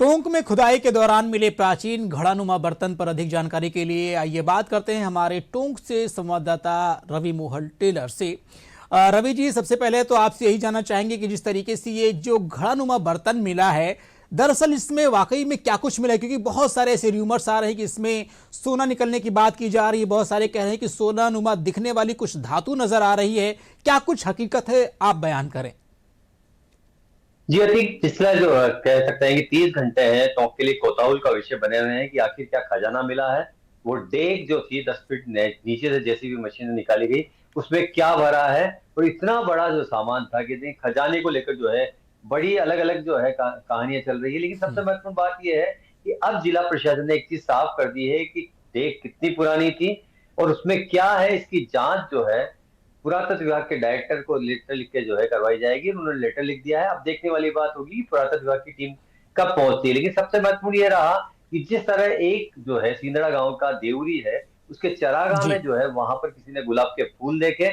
टोंक में खुदाई के दौरान मिले प्राचीन घड़ानुमा बर्तन पर अधिक जानकारी के लिए आइए बात करते हैं हमारे टोंक से संवाददाता रवि मोहन टेलर से। रवि जी, सबसे पहले तो आपसे यही जानना चाहेंगे कि जिस तरीके से ये जो घड़ानुमा बर्तन मिला है, दरअसल इसमें वाकई में क्या कुछ मिला है? क्योंकि बहुत सारे ऐसे रूमर्स आ रहे हैं कि इसमें सोना निकलने की बात की जा रही है, बहुत सारे कह रहे हैं कि सोना नुमा दिखने वाली कुछ धातु नजर आ रही है। क्या कुछ हकीकत है, आप बयान करें। जी अतीक, पिछला जो कह सकते हैं कि 30 घंटे हैं टोंक के लिए कोताहुल का विषय बने हुए हैं कि आखिर क्या खजाना मिला है। वो डेग जो थी 10 फीट नीचे से जेसीबी मशीन से निकाली गई, उसमें क्या भरा है और इतना बड़ा जो सामान था कि खजाने को लेकर जो है बड़ी अलग अलग जो है कहानियां चल रही है। लेकिन सबसे महत्वपूर्ण बात यह है कि अब जिला प्रशासन ने एक चीज साफ कर दी है कि डेग कितनी पुरानी थी और उसमें क्या है, इसकी जांच जो है पुरातत्व विभाग के डायरेक्टर को लेटर लिख के जो है करवाई जाएगी। उन्होंने लेटर लिख दिया है। अब देखने वाली बात होगी पुरातत्व विभाग की टीम कब पहुंचती है। लेकिन सबसे महत्वपूर्ण ये रहा कि जिस तरह एक जो है सिंदड़ा गांव का देवरी है, उसके चरागाह में जो है वहां पर किसी ने गुलाब के फूल देखे,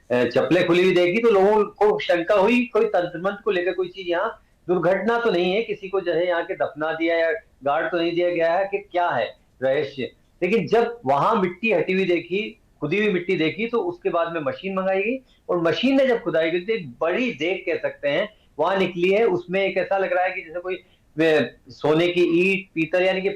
चप्पलें खुली हुई देखी, तो लोगों को शंका हुई कोई तंत्र मंत्र को लेकर कोई चीज यहाँ दुर्घटना तो नहीं है, किसी को जो है यहाँ के दफना दिया या गार्ड तो नहीं दिया गया है कि क्या है रहस्य। लेकिन जब वहां मिट्टी हटी हुई देखी, खुदी हुई मिट्टी देखी, तो उसके बाद में मशीन मंगाई गई और मशीन ने जब खुदाई की तो एक बड़ी देग कह सकते हैं वहां निकली है। उसमें एक ऐसा लग रहा है कि जैसे कोई सोने की ईट, पीतल यानी कि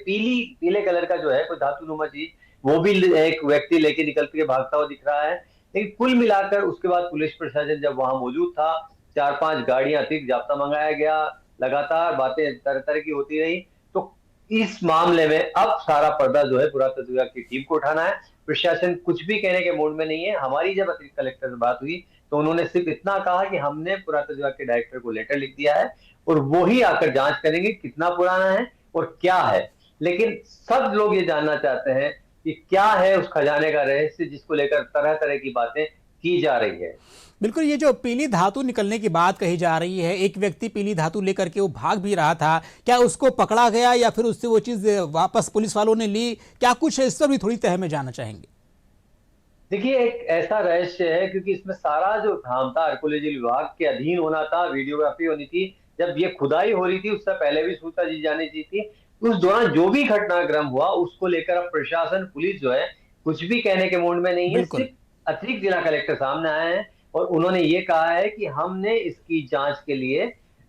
पीले कलर का जो है कोई धातु नुमा चीज, वो भी एक व्यक्ति लेके निकल के भागता हुआ दिख रहा है। लेकिन कुल मिलाकर उसके बाद पुलिस प्रशासन जब वहां मौजूद था, 4-5 गाड़ियां अतिरिक्त जाब्ता मंगाया गया, लगातार बातें तरह तरह की होती रही। तो इस मामले में अब सारा पर्दा जो है पुरातत्व विभाग की टीम को उठाना है। प्रशासन कुछ भी कहने के मूड में नहीं है। हमारी जब अतिरिक्त कलेक्टर से बात हुई तो उन्होंने सिर्फ इतना कहा कि हमने पुरातत्व विभाग के डायरेक्टर को लेटर लिख दिया है और वो ही आकर जांच करेंगे कितना पुराना है और क्या है। लेकिन सब लोग ये जानना चाहते हैं कि क्या है उस खजाने का रहस्य, जिसको लेकर तरह तरह की बातें की जा रही है। बिल्कुल, ये जो पीली धातु निकलने की बात कही जा रही है, एक व्यक्ति पीली धातु लेकर के वो भाग भी रहा था, क्या उसको पकड़ा गया या फिर उससे वो चीज वापस पुलिस वालों ने ली? क्या कुछ है, इस पर भी थोड़ी तह में जानना चाहेंगे। देखिए, एक ऐसा रहस्य है क्योंकि इसमें सारा जो काम था आर्कोलॉजी विभाग के अधीन होना था, वीडियोग्राफी होनी थी। जब ये खुदाई हो रही थी उससे पहले भी सूचना दी जानी चाहिए थी। उस दौरान जो भी घटनाक्रम हुआ उसको लेकर अब प्रशासन, पुलिस जो है कुछ भी कहने के मूड में नहीं है। बिल्कुल। सिर्फ अतिरिक्त जिला कलेक्टर सामने आए हैं और उन्होंने ये कहा है कि हमने इसकी जांच के लिए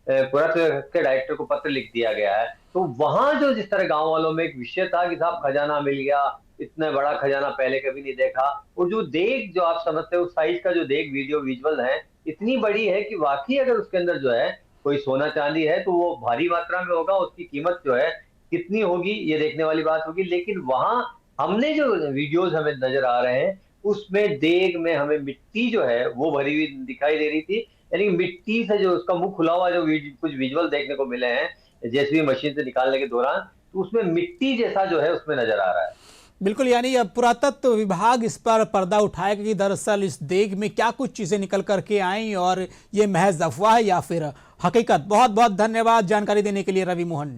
पुरातत्व विभाग के डायरेक्टर को पत्र लिख दिया गया है। तो वहां जो जिस तरह गांव वालों में एक विषय था कि साहब खजाना मिल गया, इतना बड़ा खजाना पहले कभी नहीं देखा, और जो देग जो आप समझते हो साइज का जो देग वीडियो विजुअल है इतनी बड़ी है कि वाकई अगर उसके अंदर जो है कोई सोना चांदी है तो वो भारी मात्रा में होगा। उसकी कीमत जो है कितनी होगी ये देखने वाली बात होगी। लेकिन वहां हमने जो वीडियोस हमें नजर आ रहे हैं उसमें देग में हमें मिट्टी जो है वो भरी हुई दिखाई दे रही थी। यानी मिट्टी से जो उसका मुंह खुला हुआ जो कुछ विजुअल देखने को मिले हैं जेसीबी मशीन से निकालने के दौरान, तो उसमें मिट्टी जैसा जो है उसमें नजर आ रहा है। बिल्कुल, यानी अब पुरातत्व विभाग इस पर पर्दा उठाएगा कि दरअसल इस देग में क्या कुछ चीजें निकल करके आई और ये महज अफवाह है या फिर हकीकत। बहुत बहुत धन्यवाद जानकारी देने के लिए रवि मोहन।